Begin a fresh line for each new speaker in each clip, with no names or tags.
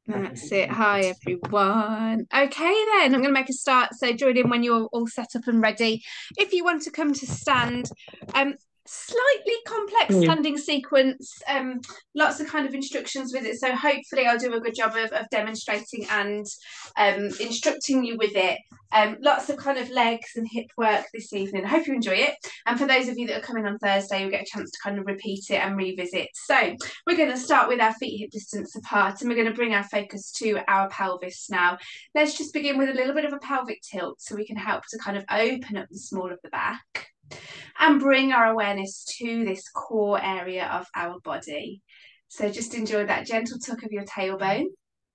That's it. Hi, everyone. Okay, then I'm going to make a start. So join in when you're all set up and ready. If you want to come to stand, slightly complex standing sequence, lots of kind of instructions with it. So hopefully I'll do a good job of demonstrating and instructing you with it. Lots of kind of legs and hip work this evening. I hope you enjoy it. And for those of you that are coming on Thursday, you'll get a chance to kind of repeat it and revisit. So we're going to start with our feet hip distance apart, and we're going to bring our focus to our pelvis now. Let's just begin with a little bit of a pelvic tilt so we can help to kind of open up the small of the back and bring our awareness to this core area of our body. So just enjoy that gentle tuck of your tailbone,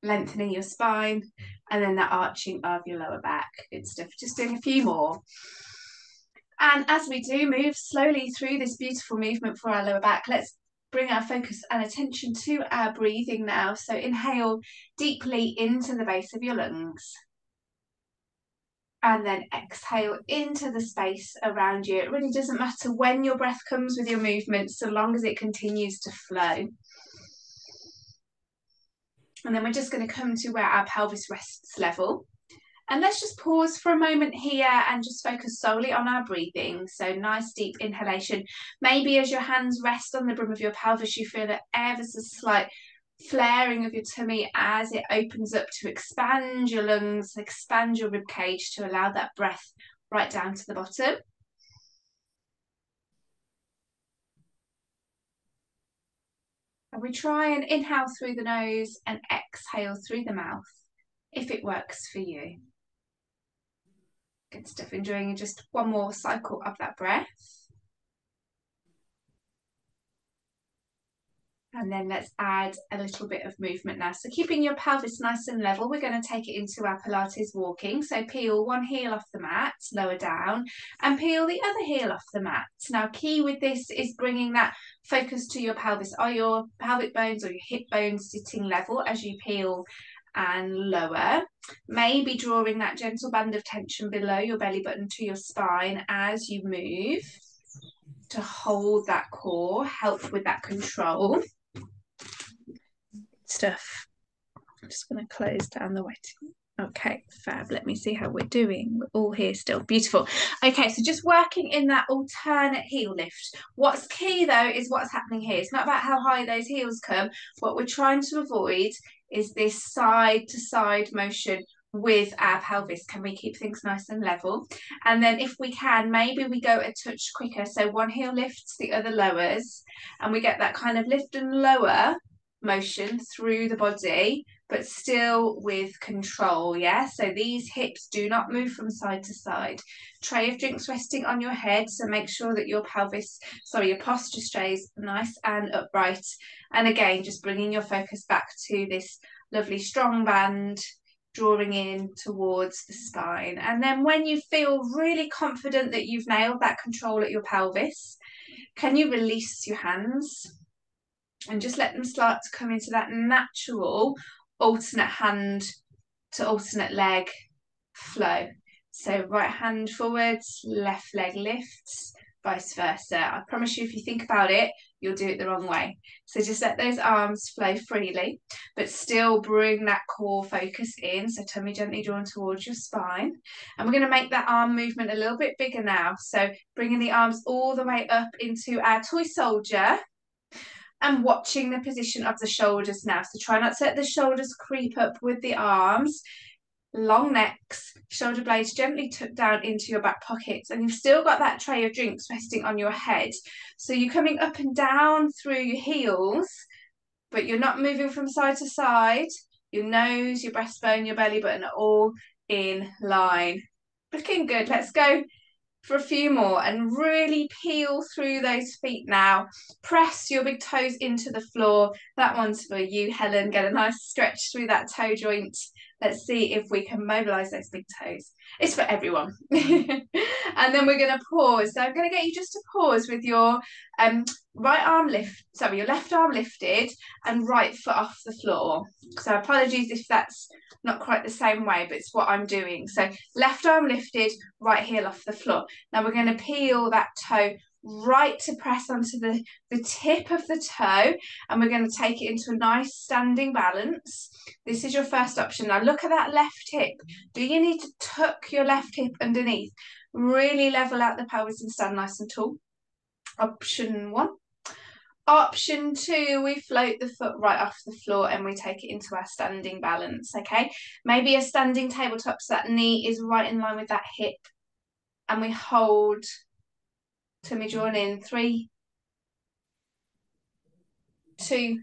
lengthening your spine, and then that arching of your lower back. Good stuff. Just doing a few more. And as we do move slowly through this beautiful movement for our lower back, let's bring our focus and attention to our breathing now. So inhale deeply into the base of your lungs. And then exhale into the space around you. It really doesn't matter when your breath comes with your movement, so long as it continues to flow. And then we're just going to come to where our pelvis rests level. And let's just pause for a moment here and just focus solely on our breathing. So nice deep inhalation. Maybe as your hands rest on the brim of your pelvis, you feel that ever so slight flaring of your tummy as it opens up to expand your lungs, expand your rib cage to allow that breath right down to the bottom. And we try and inhale through the nose and exhale through the mouth, if it works for you. Good stuff. Enjoying just one more cycle of that breath. And then let's add a little bit of movement now. So keeping your pelvis nice and level, we're going to take it into our Pilates walking. So peel one heel off the mat, lower down, and peel the other heel off the mat. Now, key with this is bringing that focus to your pelvis. Are your pelvic bones or your hip bones sitting level as you peel and lower? Maybe drawing that gentle band of tension below your belly button to your spine as you move to hold that core, help with that control. Stuff. I'm just going to close down the wetting. Okay, fab. Let me see how we're doing. We're all here still. Beautiful. Okay, so just working in that alternate heel lift. What's key though is what's happening here. It's not about how high those heels come. What we're trying to avoid is this side to side motion with our pelvis. Can we keep things nice and level? And then if we can, maybe we go a touch quicker. So one heel lifts, the other lowers, and we get that kind of lift and lower motion through the body, but still with control. Yeah, so these hips do not move from side to side. Tray of drinks resting on your head, so make sure that your your posture stays nice and upright. And again, just bringing your focus back to this lovely strong band, drawing in towards the spine. And then when you feel really confident that you've nailed that control at your pelvis, can you release your hands and just let them start to come into that natural alternate hand to alternate leg flow. So right hand forwards, left leg lifts, vice versa. I promise you, if you think about it, you'll do it the wrong way. So just let those arms flow freely, but still bring that core focus in. So tummy gently drawn towards your spine. And we're going to make that arm movement a little bit bigger now. So bringing the arms all the way up into our toy soldier, and watching the position of the shoulders now. So try not to let the shoulders creep up with the arms. Long necks, shoulder blades gently tucked down into your back pockets, and you've still got that tray of drinks resting on your head. So you're coming up and down through your heels, but you're not moving from side to side. Your nose, your breastbone, your belly button are all in line. Looking good. Let's go for a few more and really peel through those feet now. Press your big toes into the floor. That one's for you, Helen. Get a nice stretch through that toe joint. Let's see if we can mobilize those big toes. It's for everyone. And then we're going to pause. So I'm going to get you just to pause with your your left arm lifted and right foot off the floor. So apologies if that's not quite the same way, but it's what I'm doing. So left arm lifted, right heel off the floor. Now we're going to peel that toe right to press onto the tip of the toe, and we're going to take it into a nice standing balance. This is your first option. Now look at that left hip. Do you need to tuck your left hip underneath? Really level out the pelvis and stand nice and tall. Option 1. Option 2, we float the foot right off the floor and we take it into our standing balance, okay? Maybe a standing tabletop so that knee is right in line with that hip, and we hold, tummy drawn in, 3, 2,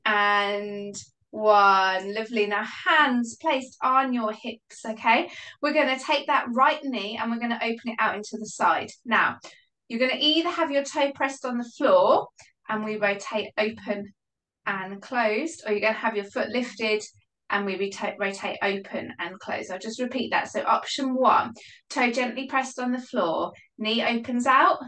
and 1. Lovely. Now hands placed on your hips, okay? We're going to take that right knee and we're going to open it out into the side. Now, you're going to either have your toe pressed on the floor and we rotate open and closed, or you're going to have your foot lifted and we rotate open and close. I'll just repeat that. So option 1, toe gently pressed on the floor, knee opens out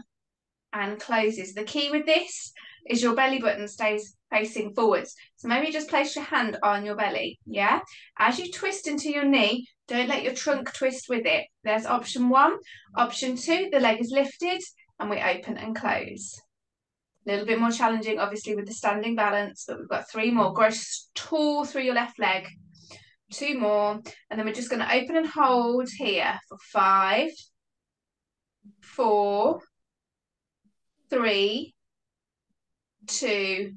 and closes. The key with this is your belly button stays facing forwards. So maybe just place your hand on your belly, yeah? As you twist into your knee, don't let your trunk twist with it. There's option 1. Option 2, the leg is lifted and we open and close. A little bit more challenging, obviously, with the standing balance, but we've got 3 more. Grow tall through your left leg. 2 more, and then we're just going to open and hold here for 5, 4, 3, 2,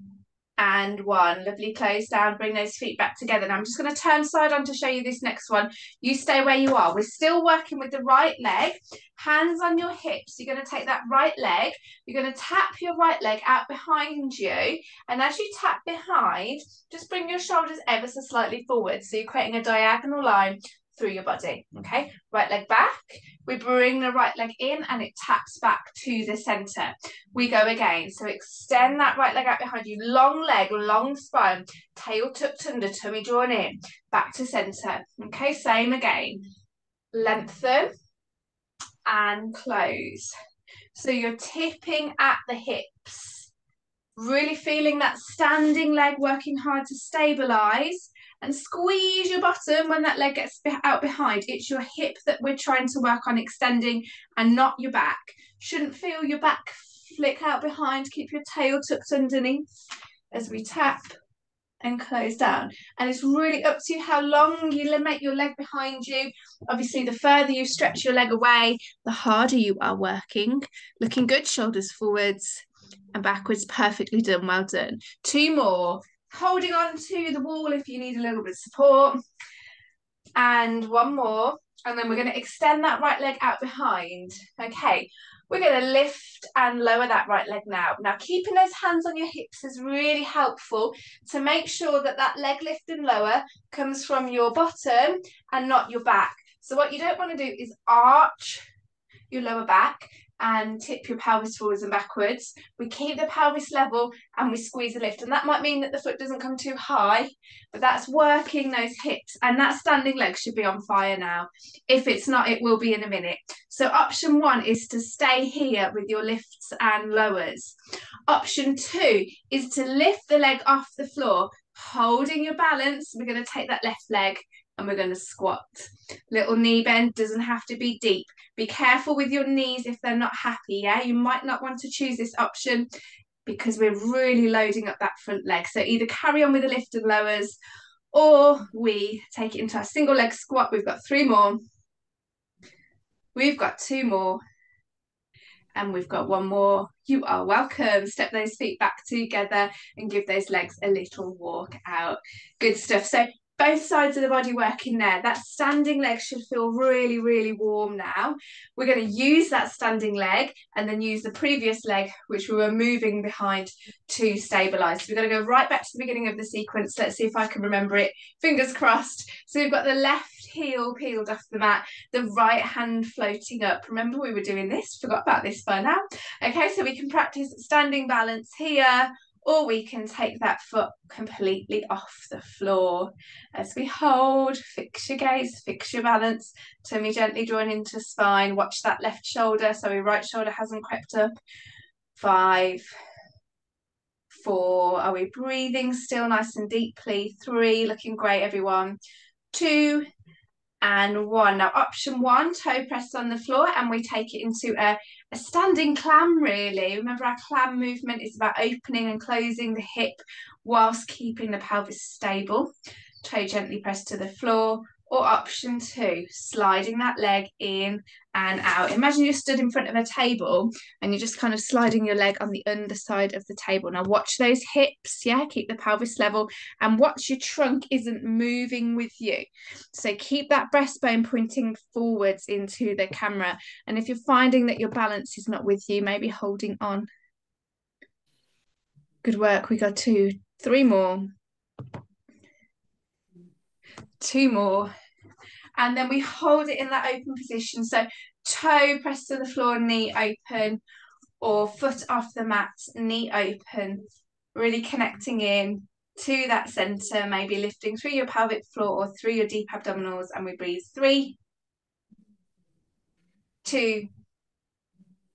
and 1. Lovely. Close down, bring those feet back together. Now I'm just going to turn side on to show you this next one. You stay where you are. We're still working with the right leg, hands on your hips. You're going to take that right leg, you're going to tap your right leg out behind you, and as you tap behind, just bring your shoulders ever so slightly forward, so you're creating a diagonal line through your body, okay? Right leg back, we bring the right leg in and it taps back to the center. We go again, so extend that right leg out behind you, long leg, long spine, tail tucked under, tummy drawn in, back to center, okay? Same again, lengthen and close. So you're tipping at the hips, really feeling that standing leg, working hard to stabilize, and squeeze your bottom when that leg gets out behind. It's your hip that we're trying to work on extending and not your back. Shouldn't feel your back flick out behind. Keep your tail tucked underneath as we tap and close down. And it's really up to you how long you make your leg behind you. Obviously, the further you stretch your leg away, the harder you are working. Looking good, shoulders forwards and backwards. Perfectly done. Well done. 2 more. Holding on to the wall if you need a little bit of support. And 1 more. And then we're going to extend that right leg out behind. Okay, we're going to lift and lower that right leg now. Now, keeping those hands on your hips is really helpful to make sure that that leg lift and lower comes from your bottom and not your back. So what you don't want to do is arch your lower back and tip your pelvis forwards and backwards. We keep the pelvis level and we squeeze the lift. And that might mean that the foot doesn't come too high, but that's working those hips. And that standing leg should be on fire now. If it's not, it will be in a minute. So option 1 is to stay here with your lifts and lowers. Option 2 is to lift the leg off the floor, holding your balance. We're going to take that left leg and we're going to squat. Little knee bend, doesn't have to be deep. Be careful with your knees if they're not happy, yeah? You might not want to choose this option because we're really loading up that front leg. So either carry on with the lift and lowers, or we take it into our single leg squat. We've got 3 more. We've got 2 more. And we've got 1 more. You are welcome. Step those feet back together and give those legs a little walk out. Good stuff. So both sides of the body working there. That standing leg should feel really, really warm now. We're going to use that standing leg and then use the previous leg, which we were moving behind, to stabilize. So we're going to go right back to the beginning of the sequence. Let's see if I can remember it. Fingers crossed. So we've got the left heel peeled off the mat, the right hand floating up. Remember, we were doing this, forgot about this by now. Okay, so we can practice standing balance here, or we can take that foot completely off the floor as we hold. Fix your gaze, fix your balance, tummy gently drawn into spine. Watch that left shoulder so your right shoulder hasn't crept up. 5, 4, are we breathing still nice and deeply? 3, looking great everyone. 2, and 1. Now, option 1, toe press on the floor, and we take it into a standing clam, really. Remember, our clam movement is about opening and closing the hip whilst keeping the pelvis stable. Toe gently pressed to the floor. Or option 2, sliding that leg in and out. Imagine you're stood in front of a table and you're just kind of sliding your leg on the underside of the table. Now watch those hips, yeah, keep the pelvis level, and watch your trunk isn't moving with you. So keep that breastbone pointing forwards into the camera. And if you're finding that your balance is not with you, maybe holding on. Good work. We got 2, 3 more. 2 more. And then we hold it in that open position. So toe pressed to the floor, knee open, or foot off the mat, knee open. Really connecting in to that center, maybe lifting through your pelvic floor or through your deep abdominals. And we breathe 3, 2,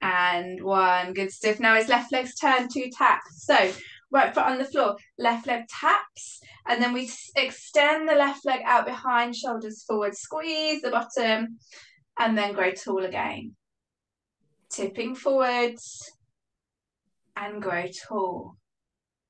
and 1. Good stuff. Now his left leg's turned to taps. So right foot on the floor, left leg taps, and then we extend the left leg out behind, shoulders forward, squeeze the bottom, and then grow tall again. Tipping forwards and grow tall.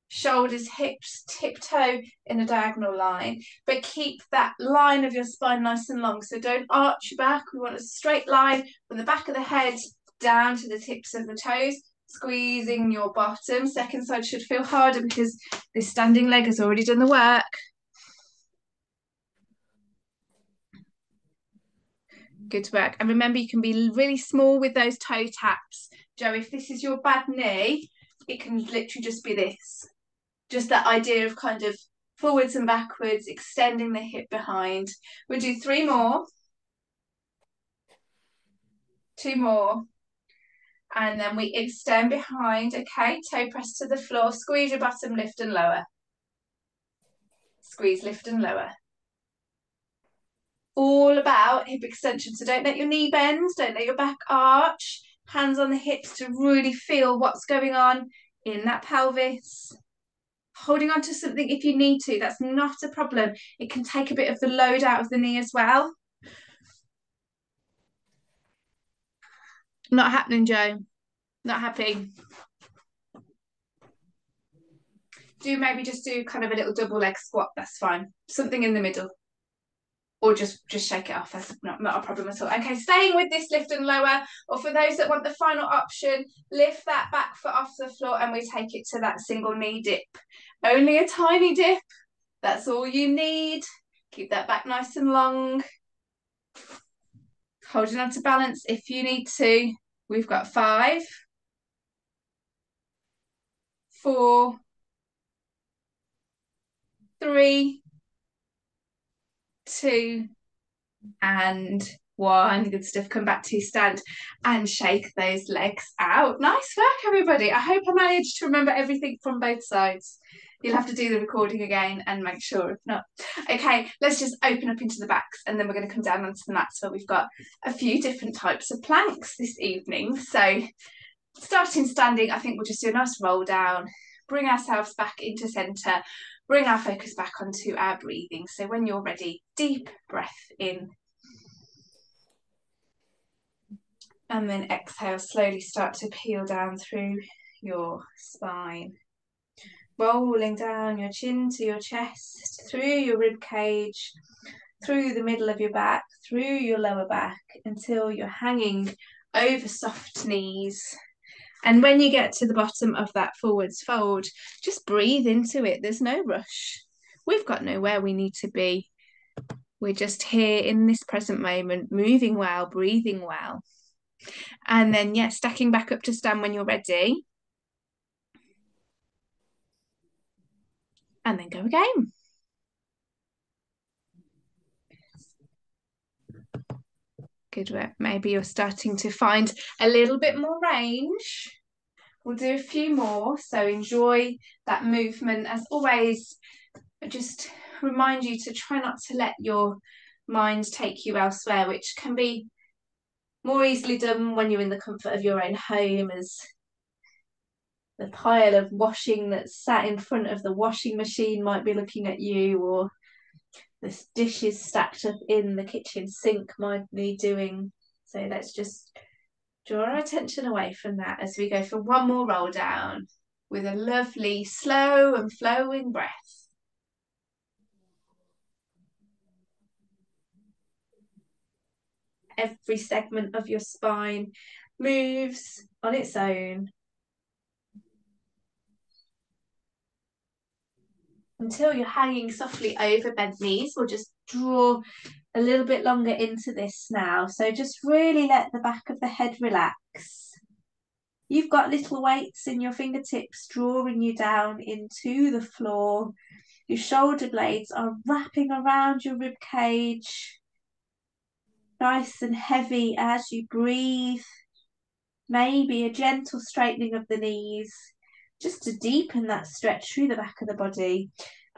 Shoulders, hips, tiptoe in a diagonal line, but keep that line of your spine nice and long. So don't arch your back. We want a straight line from the back of the head down to the tips of the toes, squeezing your bottom. Second side should feel harder because this standing leg has already done the work. Good work. And remember, you can be really small with those toe taps. Joe, if this is your bad knee, it can literally just be this. Just that idea of kind of forwards and backwards, extending the hip behind. We'll do 3 more. 2 more. And then we extend behind, okay? Toe press to the floor, squeeze your bottom, lift and lower. Squeeze, lift and lower. All about hip extension. So don't let your knee bend, don't let your back arch. Hands on the hips to really feel what's going on in that pelvis. Holding on to something if you need to, that's not a problem. It can take a bit of the load out of the knee as well. Not happening, Joe. Not happy. Do maybe just do kind of a little double leg squat, that's fine. Something in the middle. Or just shake it off, that's not a problem at all. Okay, staying with this lift and lower, or for those that want the final option, lift that back foot off the floor and we take it to that single knee dip. Only a tiny dip, that's all you need. Keep that back nice and long. Holding on to balance if you need to. We've got 5, 4, 3, 2, and 1. Good stuff. Come back to stand and shake those legs out. Nice work, everybody. I hope I managed to remember everything from both sides. You'll have to do the recording again and make sure if not. Okay, let's just open up into the backs and then we're going to come down onto the mats where we've got a few different types of planks this evening. So starting standing, I think we'll just do a nice roll down, bring ourselves back into center, bring our focus back onto our breathing. So when you're ready, deep breath in. And then exhale, slowly start to peel down through your spine. Rolling down your chin to your chest, through your rib cage, through the middle of your back, through your lower back, until you're hanging over soft knees. And when you get to the bottom of that forwards fold, just breathe into it. There's no rush. We've got nowhere we need to be. We're just here in this present moment, moving well, breathing well. And then, yeah, stacking back up to stand when you're ready. And then go again. Good work. Maybe you're starting to find a little bit more range. We'll do a few more. So enjoy that movement. As always, just remind you to try not to let your mind take you elsewhere, which can be more easily done when you're in the comfort of your own home, as the pile of washing that's sat in front of the washing machine might be looking at you, or This dishes stacked up in the kitchen sink might need doing. So let's just draw our attention away from that as we go for one more roll down with a lovely slow and flowing breath. Every segment of your spine moves on its own until you're hanging softly over bent knees. We'll just draw a little bit longer into this now. So just really let the back of the head relax. You've got little weights in your fingertips drawing you down into the floor. Your shoulder blades are wrapping around your rib cage, nice and heavy as you breathe. Maybe a gentle straightening of the knees, just to deepen that stretch through the back of the body.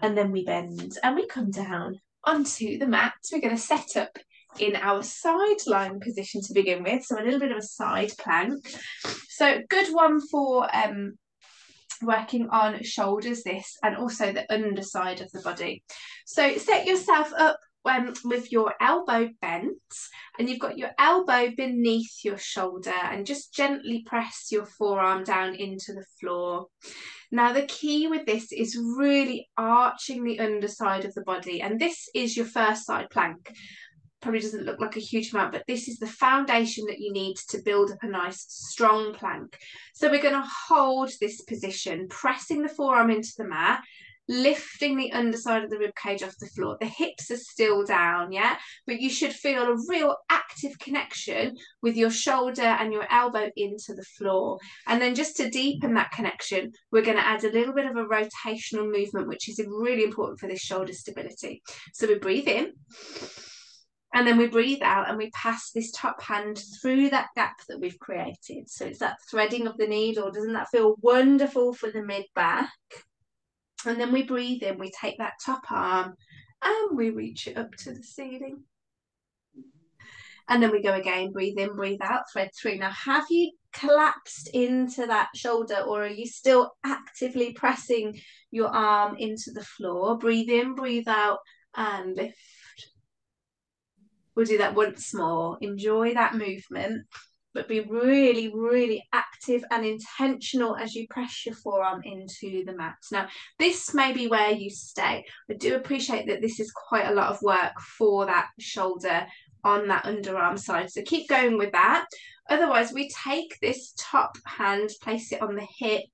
And then we bend and we come down onto the mat. We're going to set up in our side lying position to begin with, so a little bit of a side plank. So good one for working on shoulders, this, and also the underside of the body. So set yourself up with your elbow bent, and you've got your elbow beneath your shoulder, and just gently press your forearm down into the floor. Now the key with this is really arching the underside of the body, and this is your first side plank. Probably doesn't look like a huge amount, but this is the foundation that you need to build up a nice strong plank. So we're going to hold this position, pressing the forearm into the mat, lifting the underside of the rib cage off the floor. The hips are still down, yeah, but you should feel a real active connection with your shoulder and your elbow into the floor. And then just to deepen that connection, we're going to add a little bit of a rotational movement, which is really important for this shoulder stability. So we breathe in, and then we breathe out and we pass this top hand through that gap that we've created. So it's that threading of the needle. Doesn't that feel wonderful for the mid-back? And then we breathe in, we take that top arm and we reach it up to the ceiling. And then we go again, breathe in, breathe out, thread through. Now, have you collapsed into that shoulder, or are you still actively pressing your arm into the floor? Breathe in, breathe out, and lift. We'll do that once more. Enjoy that movement, but be really, really active and intentional as you press your forearm into the mat. Now, this may be where you stay. I do appreciate that this is quite a lot of work for that shoulder on that underarm side. So keep going with that. Otherwise, we take this top hand, place it on the hip,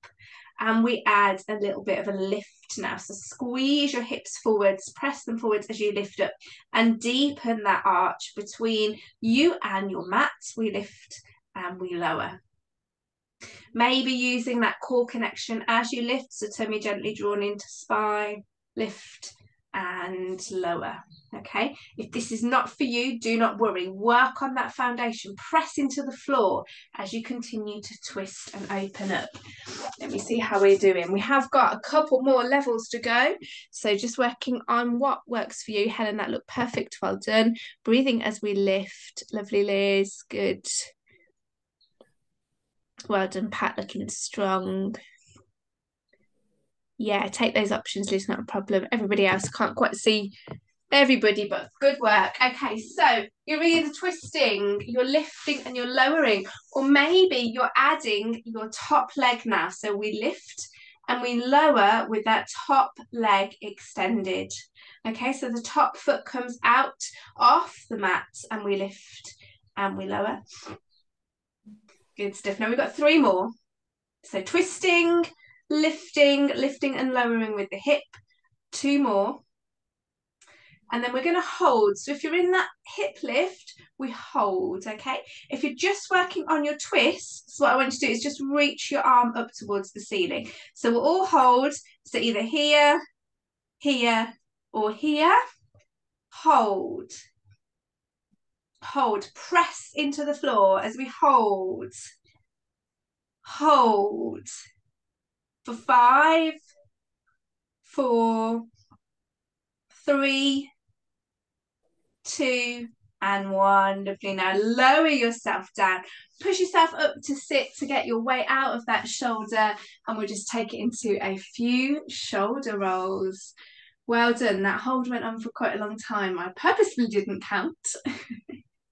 and we add a little bit of a lift now. So squeeze your hips forwards, press them forwards as you lift up, and deepen that arch between you and your mat. We lift and we lower. Maybe using that core connection as you lift, so tummy gently drawn into spine, lift and lower. Okay, if this is not for you, do not worry. Work on that foundation, press into the floor as you continue to twist and open up. Let me see how we're doing. We have got a couple more levels to go, so just working on what works for you. Helen, that looked perfect. Well done. Breathing as we lift. Lovely, Liz. Good. Well done, Pat, looking strong. Yeah, take those options, Liz, not a problem. Everybody else can't quite see everybody, but good work. Okay, so you're either twisting, you're lifting and you're lowering, or maybe you're adding your top leg now. So we lift and we lower with that top leg extended. Okay, so the top foot comes out off the mat and we lift and we lower. Good stuff. Now we've got 3 more. So twisting, lifting and lowering with the hip. 2 more. And then we're going to hold. So if you're in that hip lift, we hold, okay? If you're just working on your twists, what I want you to do is just reach your arm up towards the ceiling. So we'll all hold. So either here, here, or here. Hold. Hold. Press into the floor as we hold. Hold. For 5, 4, 3, 2, and 1. Lovely. Now lower yourself down, push yourself up to sit to get your weight out of that shoulder, and we'll just take it into a few shoulder rolls. Well done. That hold went on for quite a long time. I purposely didn't count.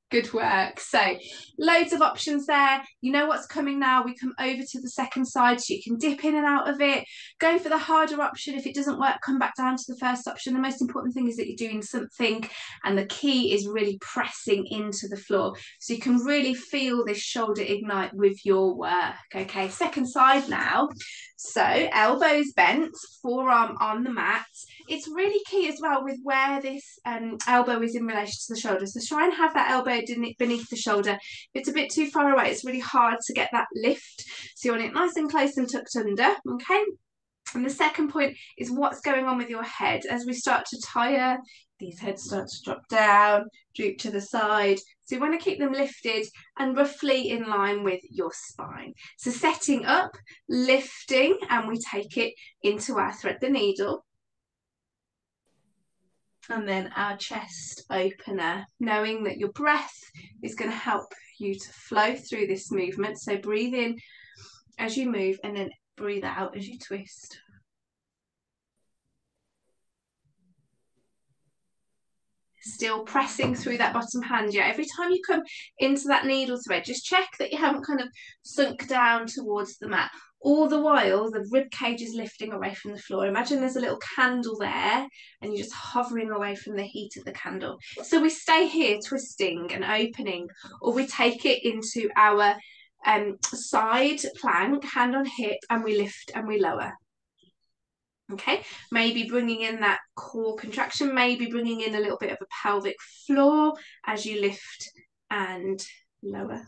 Good work. So loads of options there. You know what's coming now. We come over to the second side so you can dip in and out of it. Go for the harder option. If it doesn't work, come back down to the first option. The most important thing is that you're doing something, and the key is really pressing into the floor so you can really feel this shoulder ignite with your work. Okay, second side now. So elbows bent, forearm on the mat. It's really key as well with where this elbow is in relation to the shoulder. So try and have that elbow beneath the shoulder. If it's a bit too far away, it's really hard to get that lift. So you want it nice and close and tucked under, okay? And the second point is what's going on with your head. As we start to tire, these heads start to drop down, droop to the side. So you want to keep them lifted and roughly in line with your spine. So setting up, lifting, and we take it into our thread the needle. And then our chest opener, knowing that your breath is going to help you to flow through this movement. So breathe in as you move and then breathe out as you twist. Still pressing through that bottom hand. Yeah, every time you come into that needle thread, just check that you haven't kind of sunk down towards the mat. All the while, the rib cage is lifting away from the floor. Imagine there's a little candle there and you're just hovering away from the heat of the candle. So we stay here twisting and opening, or we take it into our side plank, hand on hip, and we lift and we lower. Okay, maybe bringing in that core contraction, maybe bringing in a little bit of a pelvic floor as you lift and lower.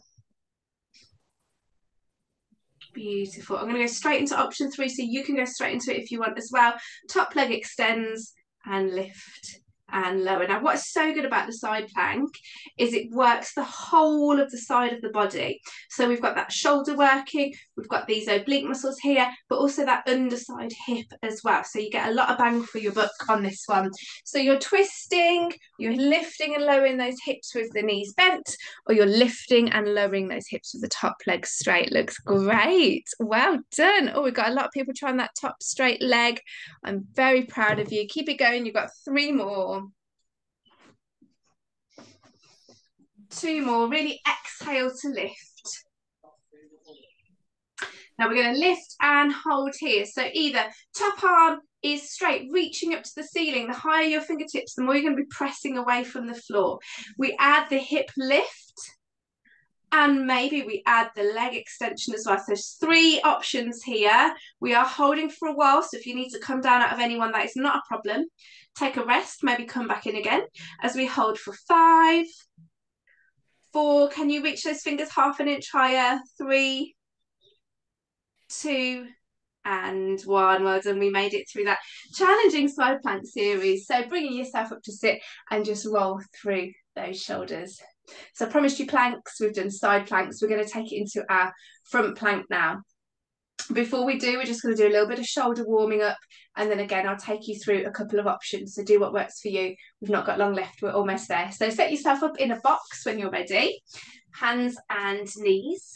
Beautiful. I'm going to go straight into option 3, so you can go straight into it if you want as well. Top leg extends and lift and lower. Now, what's so good about the side plank is it works the whole of the side of the body. So we've got that shoulder working, we've got these oblique muscles here, but also that underside hip as well. So you get a lot of bang for your buck on this one. So you're twisting, you're lifting and lowering those hips with the knees bent, or you're lifting and lowering those hips with the top leg straight. Looks great. Well done. Oh, we've got a lot of people trying that top straight leg. I'm very proud of you. Keep it going. You've got 3 more. 2 more. Really exhale to lift. Now we're going to lift and hold here. So either top arm is straight, reaching up to the ceiling. The higher your fingertips, the more you're going to be pressing away from the floor. We add the hip lift, and maybe we add the leg extension as well. So there's 3 options here. We are holding for a while, so if you need to come down out of any one, that is not a problem. Take a rest, maybe come back in again as we hold for 5, 4. Can you reach those fingers half an inch higher? 3, 2, and 1. Well done. We made it through that challenging side plank series. So bringing yourself up to sit and just roll through those shoulders. So I promised you planks. We've done side planks. We're going to take it into our front plank now. Before we do, we're just going to do a little bit of shoulder warming up, and then again I'll take you through a couple of options. So do what works for you. We've not got long left. We're almost there. So set yourself up in a box when you're ready. Hands and knees.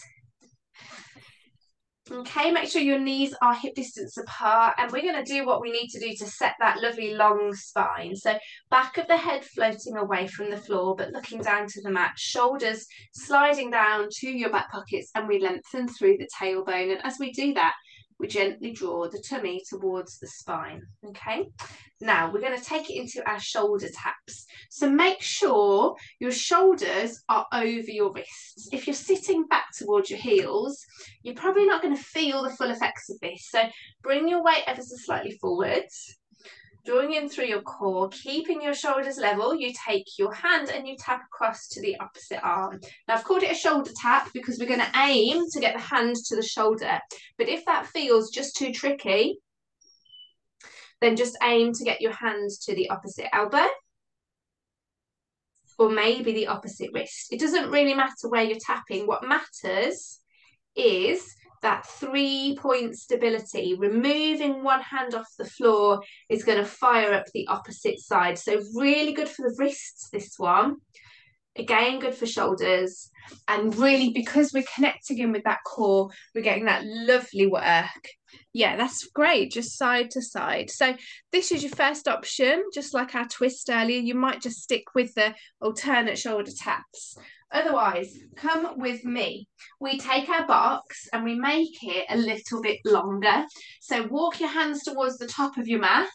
Okay, make sure your knees are hip distance apart, and we're going to do what we need to do to set that lovely long spine. So back of the head floating away from the floor, but looking down to the mat, shoulders sliding down to your back pockets, and we lengthen through the tailbone. And as we do that, we gently draw the tummy towards the spine. Okay, now we're going to take it into our shoulder taps. So make sure your shoulders are over your wrists. If you're sitting back towards your heels, you're probably not going to feel the full effects of this. So bring your weight ever so slightly forwards, drawing in through your core, keeping your shoulders level. You take your hand and you tap across to the opposite arm. Now I've called it a shoulder tap because we're going to aim to get the hand to the shoulder. But if that feels just too tricky, then just aim to get your hands to the opposite elbow, or maybe the opposite wrist. It doesn't really matter where you're tapping. What matters is that 3-point stability. Removing one hand off the floor is going to fire up the opposite side. So really good for the wrists, this one. Again, good for shoulders. And really, because we're connecting in with that core, we're getting that lovely work. Yeah, that's great. Just side to side. So this is your first option, just like our twist earlier. You might just stick with the alternate shoulder taps. Otherwise, come with me. We take our box and we make it a little bit longer. So walk your hands towards the top of your mat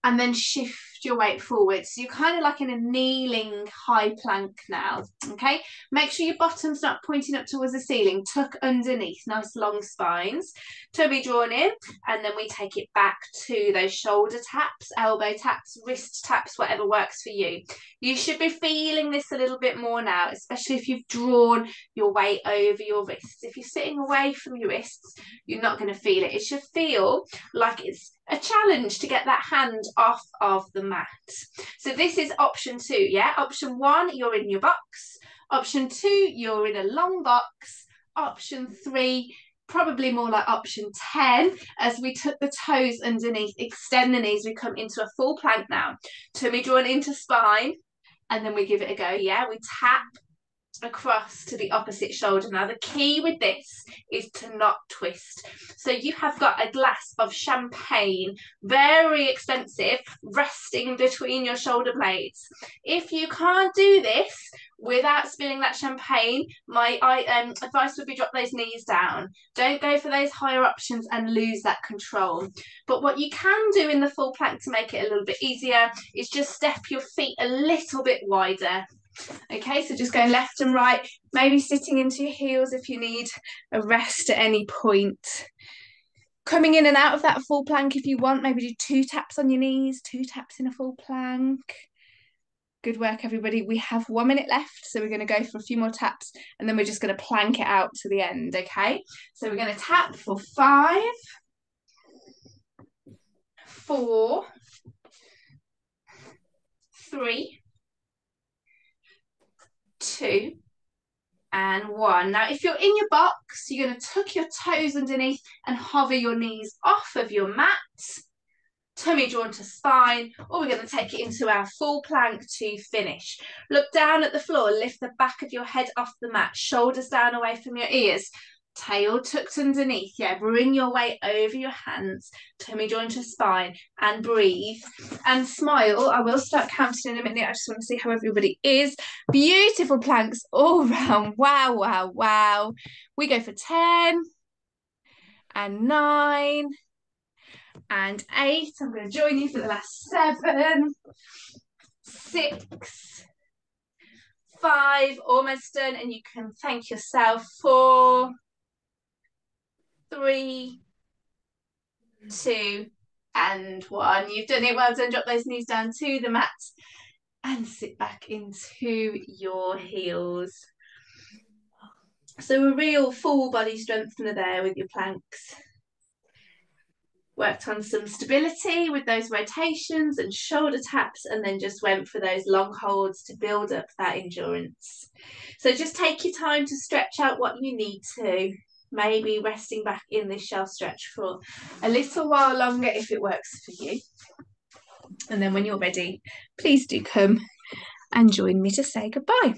and then shift your weight forward. So you're kind of like in a kneeling high plank now, okay? Make sure your bottom's not pointing up towards the ceiling. Tuck underneath, nice long spines. Tummy drawn in, and then we take it back to those shoulder taps, elbow taps, wrist taps, whatever works for you. You should be feeling this a little bit more now, especially if you've drawn your weight over your wrists. If you're sitting away from your wrists, you're not going to feel it. It should feel like it's a challenge to get that hand off of the mat. So this is option 2, yeah? Option 1, you're in your box. Option 2, you're in a long box. Option 3, probably more like option 10, as we tuck the toes underneath, extend the knees, we come into a full plank now. Tummy drawn into spine, and then we give it a go, yeah? We tap across to the opposite shoulder. Now the key with this is to not twist. So you have got a glass of champagne, very expensive, resting between your shoulder blades. If you can't do this without spilling that champagne, my advice would be drop those knees down. Don't go for those higher options and lose that control. But what you can do in the full plank to make it a little bit easier is just step your feet a little bit wider. Okay, so just going left and right, maybe sitting into your heels if you need a rest at any point. Coming in and out of that full plank if you want, maybe do 2 taps on your knees, 2 taps in a full plank. Good work, everybody. We have 1 minute left, so we're going to go for a few more taps, and then we're just going to plank it out to the end, okay? So we're going to tap for 5, 4, 3, 2, and 1. Now, if you're in your box, you're going to tuck your toes underneath and hover your knees off of your mat. Tummy drawn to spine, or we're going to take it into our full plank to finish. Look down at the floor, lift the back of your head off the mat, shoulders down away from your ears, tail tucked underneath. Yeah, bring your weight over your hands, tummy drawn to spine, and breathe and smile. I will start counting in a minute. I just want to see how everybody is. Beautiful planks all round. Wow, wow, wow. We go for 10 and 9 and 8. I'm going to join you for the last 7, 6, 5, almost done, and you can thank yourself. 4, 3, 2, and 1. You've done it. Well done. Drop those knees down to the mat and sit back into your heels. So a real full body strengthener there with your planks. Worked on some stability with those rotations and shoulder taps, and then just went for those long holds to build up that endurance. So just take your time to stretch out what you need to, maybe resting back in this shelf stretch for a little while longer if it works for you. And then when you're ready, please do come and join me to say goodbye.